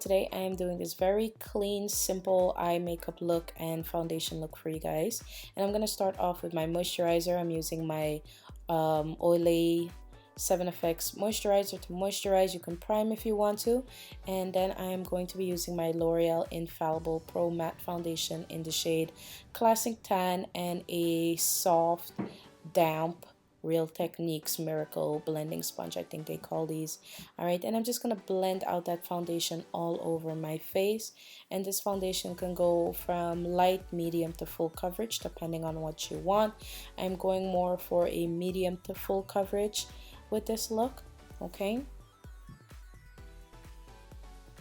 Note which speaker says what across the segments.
Speaker 1: today I am doing this very clean, simple eye makeup look and foundation look for you guys. And I'm going to start off with my moisturizer. I'm using my Olay 7FX moisturizer to moisturize. You can prime if you want to. And then I am going to be using my L'Oreal Infallible Pro Matte Foundation in the shade Classic Tan and a soft, damp Real Techniques Miracle Blending Sponge, I think they call these. Alright, and I'm just going to blend out that foundation all over my face. And this foundation can go from light, medium to full coverage depending on what you want. I'm going more for a medium to full coverage with this look, okay?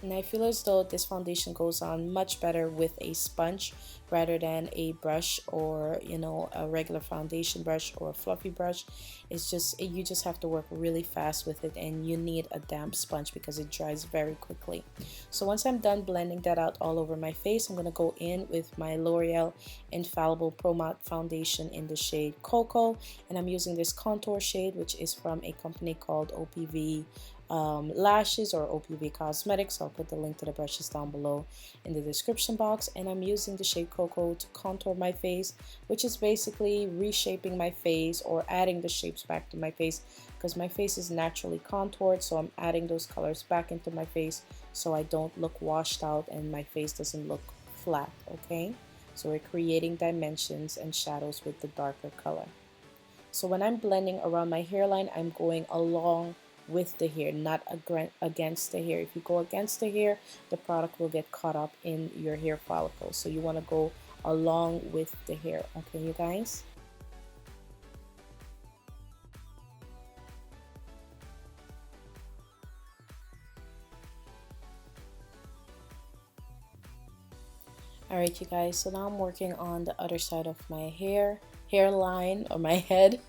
Speaker 1: And I feel as though this foundation goes on much better with a sponge rather than a brush, or you know, a regular foundation brush or a fluffy brush. It's just, you just have to work really fast with it, and you need a damp sponge because it dries very quickly. So once I'm done blending that out all over my face, I'm going to go in with my L'Oreal Infallible Pro Matte Foundation in the shade Cocoa, and I'm using this contour shade, which is from a company called OPV Lashes or OPV Cosmetics. I'll put the link to the brushes down below in the description box. And I'm using the shade Cocoa to contour my face, which is basically reshaping my face or adding the shapes back to my face, because my face is naturally contoured. So I'm adding those colors back into my face so I don't look washed out and my face doesn't look flat, okay? So we're creating dimensions and shadows with the darker color. So when I'm blending around my hairline, I'm going along with the hair, not against the hair. If you go against the hair, the product will get caught up in your hair follicle. So you want to go along with the hair, okay, you guys? Alright, you guys, so now I'm working on the other side of my hairline or my head.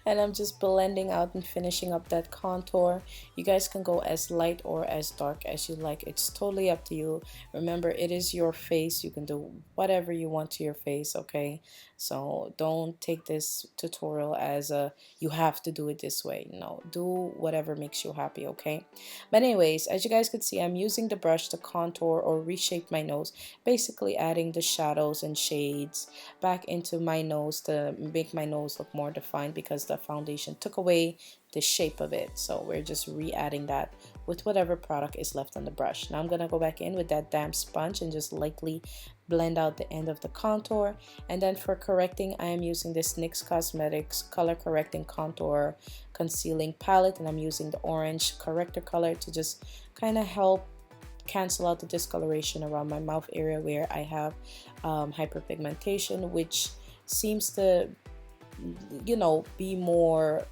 Speaker 1: And I'm just blending out and finishing up that contour. You guys can go as light or as dark as you like. It's totally up to you. Remember, it is your face. You can do whatever you want to your face, okay? So don't take this tutorial as a you have to do it this way. No, do whatever makes you happy, okay? But anyways, as you guys could see, I'm using the brush to contour or reshape my nose, basically adding the shadows and shades back into my nose to make my nose look more defined, because the foundation took away the shape of it. So we're just re-adding that with whatever product is left on the brush. Now I'm gonna go back in with that damp sponge and just lightly blend out the end of the contour. And then for correcting, I am using this NYX Cosmetics color correcting contour concealing palette, and I'm using the orange corrector color to just kind of help cancel out the discoloration around my mouth area where I have hyperpigmentation, which seems to, you know, be more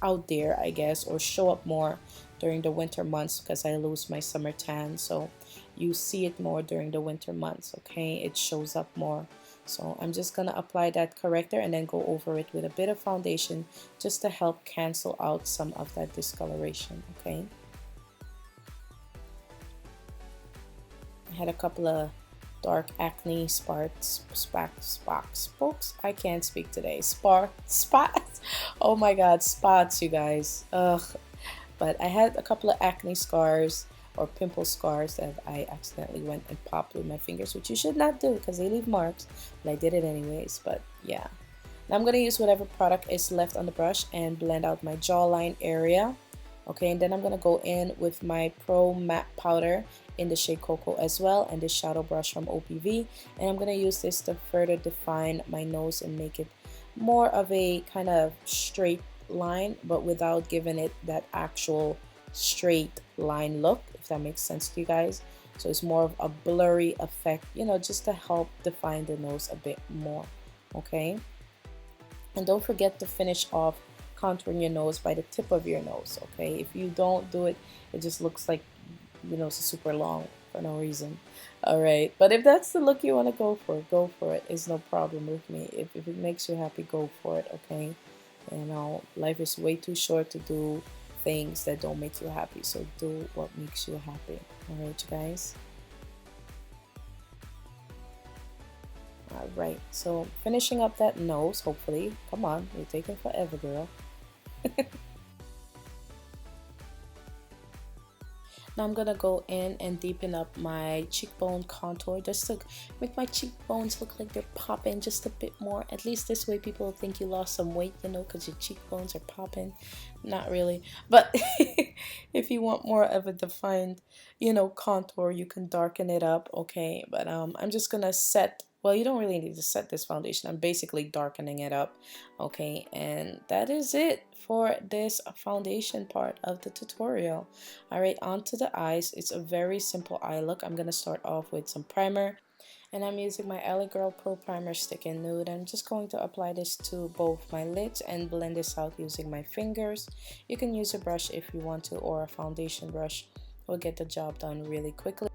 Speaker 1: out there, I guess, or show up more during the winter months because I lose my summer tan. So you see it more during the winter months, okay? It shows up more. So I'm just gonna apply that corrector and then go over it with a bit of foundation just to help cancel out some of that discoloration, okay? I had a couple of dark acne spots. I can't speak today. Spots. Oh my god, spots, you guys. Ugh. But I had a couple of acne scars or pimple scars that I accidentally went and popped with my fingers, which you should not do because they leave marks. But I did it anyways. But yeah. Now I'm gonna use whatever product is left on the brush and blend out my jawline area. Okay, and then I'm gonna go in with my Pro Matte Powder in the shade Cocoa as well, and this shadow brush from OPV, and I'm gonna use this to further define my nose and make it more of a kind of straight line, but without giving it that actual straight line look, if that makes sense to you guys. So it's more of a blurry effect, you know, just to help define the nose a bit more, okay? And don't forget to finish off contouring your nose by the tip of your nose, okay? If you don't do it, it just looks like your nose is super long for no reason. All right, but if that's the look you want to go for it. It's no problem with me. If it makes you happy, go for it, okay? You know, life is way too short to do things that don't make you happy, so do what makes you happy. All right, you guys? All right, so finishing up that nose, hopefully. Come on, you're taking forever, girl. Now I'm gonna go in and deepen up my cheekbone contour just to make my cheekbones look like they're popping just a bit more. At least this way people think you lost some weight, you know, because your cheekbones are popping. Not really, but if you want more of a defined, you know, contour, you can darken it up, okay? But I'm just gonna set, well, you don't really need to set this foundation. I'm basically darkening it up, okay? And that is it for this foundation part of the tutorial. All right, onto the eyes. It's a very simple eye look. I'm gonna start off with some primer, and I'm using my LA Girl Pro Primer Stick in Nude. I'm just going to apply this to both my lids and blend this out using my fingers. You can use a brush if you want to, or a foundation brush will get the job done really quickly.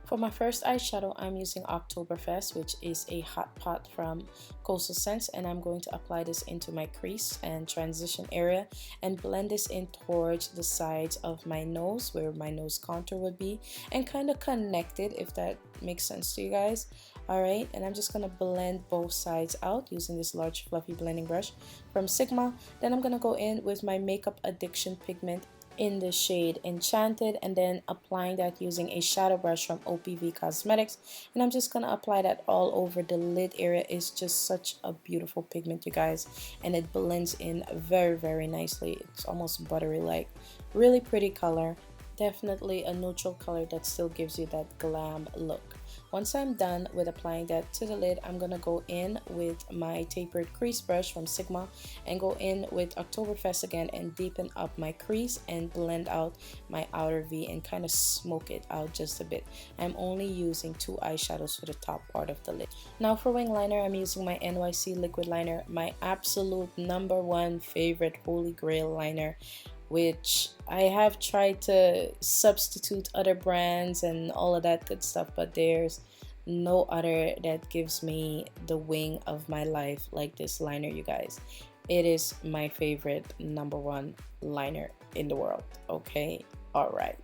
Speaker 1: For my first eyeshadow, I'm using Octoberfest, which is a hot pot from Coastal Scents, and I'm going to apply this into my crease and transition area and blend this in towards the sides of my nose, where my nose contour would be, and kind of connect it, if that makes sense to you guys. Alright, and I'm just going to blend both sides out using this large fluffy blending brush from Sigma. Then I'm going to go in with my Makeup Addiction pigment in the shade Enchanted, and then applying that using a shadow brush from OPV Cosmetics, and I'm just gonna apply that all over the lid area. It's just such a beautiful pigment, you guys, and it blends in very nicely. It's almost buttery like. Really pretty color. Definitely a neutral color that still gives you that glam look. Once I'm done with applying that to the lid, I'm gonna go in with my tapered crease brush from Sigma and go in with Oktoberfest again and deepen up my crease and blend out my outer V and kind of smoke it out just a bit. I'm only using 2 eyeshadows for the top part of the lid. Now for wing liner, I'm using my NYC liquid liner, my absolute #1 favorite holy grail liner, which I have tried to substitute other brands and all of that good stuff, but there's no other that gives me the wing of my life like this liner, you guys. It is my favorite #1 liner in the world, okay? All right.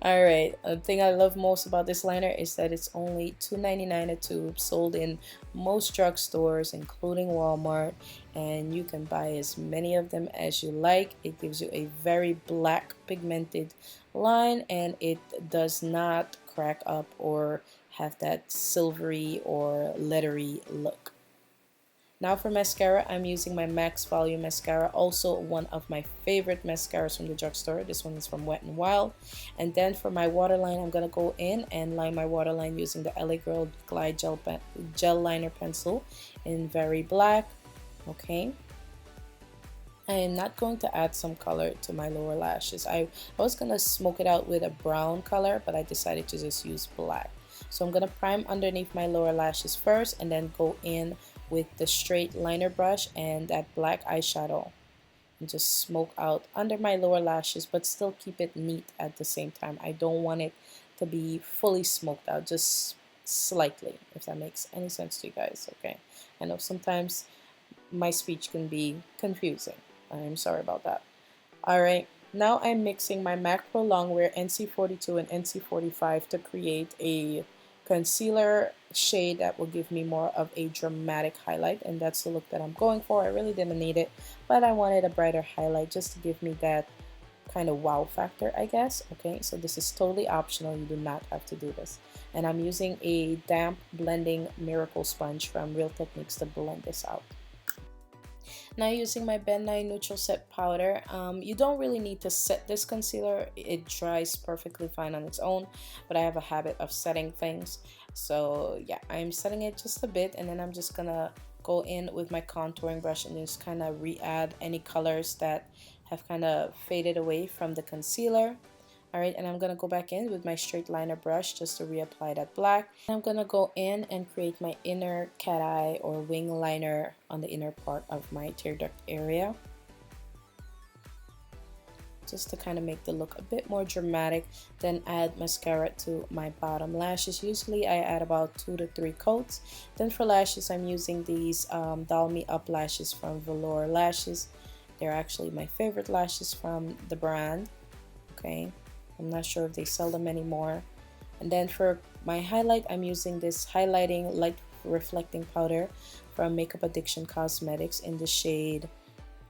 Speaker 1: Alright, the thing I love most about this liner is that it's only $2.99 a tube, sold in most drugstores including Walmart, and you can buy as many of them as you like. It gives you a very black pigmented line, and it does not crack up or have that silvery or leathery look. Now for mascara, I'm using my Max Volume mascara, also one of my favorite mascaras from the drugstore. This one is from Wet n Wild. And then for my waterline, I'm going to go in and line my waterline using the LA Girl Glide Gel Liner Pencil in very black. Okay. I am not going to add some color to my lower lashes. I was going to smoke it out with a brown color, but I decided to just use black. So I'm going to prime underneath my lower lashes first and then go in with the straight liner brush and that black eyeshadow and just smoke out under my lower lashes, but still keep it neat at the same time. I don't want it to be fully smoked out, just slightly, if that makes any sense to you guys. Okay, I know sometimes my speech can be confusing. I'm sorry about that. Alright, now I'm mixing my MAC Pro Longwear NC42 and NC45 to create a concealer shade that will give me more of a dramatic highlight, and that's the look that I'm going for. I really didn't need it, but I wanted a brighter highlight just to give me that kind of wow factor, I guess. Okay, so this is totally optional. You do not have to do this. And I'm using a damp blending miracle sponge from Real Techniques to blend this out. Now using my Ben 9 Neutral Set Powder, you don't really need to set this concealer. It dries perfectly fine on its own, but I have a habit of setting things. So yeah, I'm setting it just a bit, and then I'm just gonna go in with my contouring brush and just kind of re-add any colors that have kind of faded away from the concealer. Alright, and I'm going to go back in with my straight liner brush just to reapply that black. I'm going to go in and create my inner cat eye or wing liner on the inner part of my tear duct area, just to kind of make the look a bit more dramatic. Then add mascara to my bottom lashes. Usually I add about 2 to 3 coats. Then for lashes, I'm using these Doll Me Up lashes from Velour lashes. They're actually my favorite lashes from the brand. Okay, I'm not sure if they sell them anymore. And then for my highlight, I'm using this highlighting light reflecting powder from Makeup Addiction Cosmetics in the shade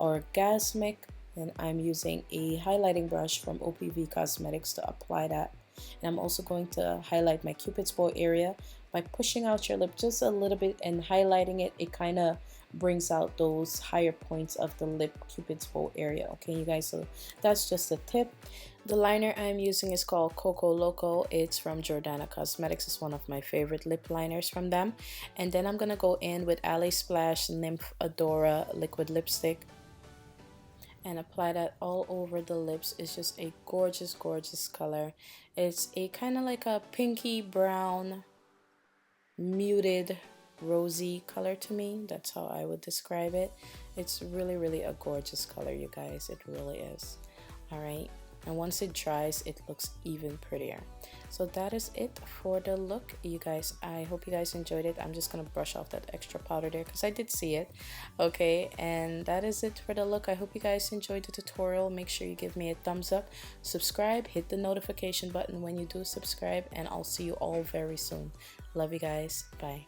Speaker 1: Orgasmic. And I'm using a highlighting brush from OPV Cosmetics to apply that. And I'm also going to highlight my Cupid's bow area by pushing out your lip just a little bit and highlighting it. It kind of brings out those higher points of the lip Cupid's bow area. Okay, you guys, so that's just a tip. The liner I'm using is called Coco Loco. It's from Jordana Cosmetics. It's one of my favorite lip liners from them. And then I'm gonna go in with LaSplash Nymph Adora liquid lipstick and apply that all over the lips. It's just a gorgeous, gorgeous color. It's a kind of like a pinky brown, muted, rosy color to me. That's how I would describe it. It's really, really a gorgeous color, you guys. It really is. All right. And once it dries, it looks even prettier. So that is it for the look, you guys. I hope you guys enjoyed it. I'm just gonna brush off that extra powder there because I did see it. Okay, and that is it for the look. I hope you guys enjoyed the tutorial. Make sure you give me a thumbs up, subscribe, hit the notification button when you do subscribe, and I'll see you all very soon. Love you guys. Bye.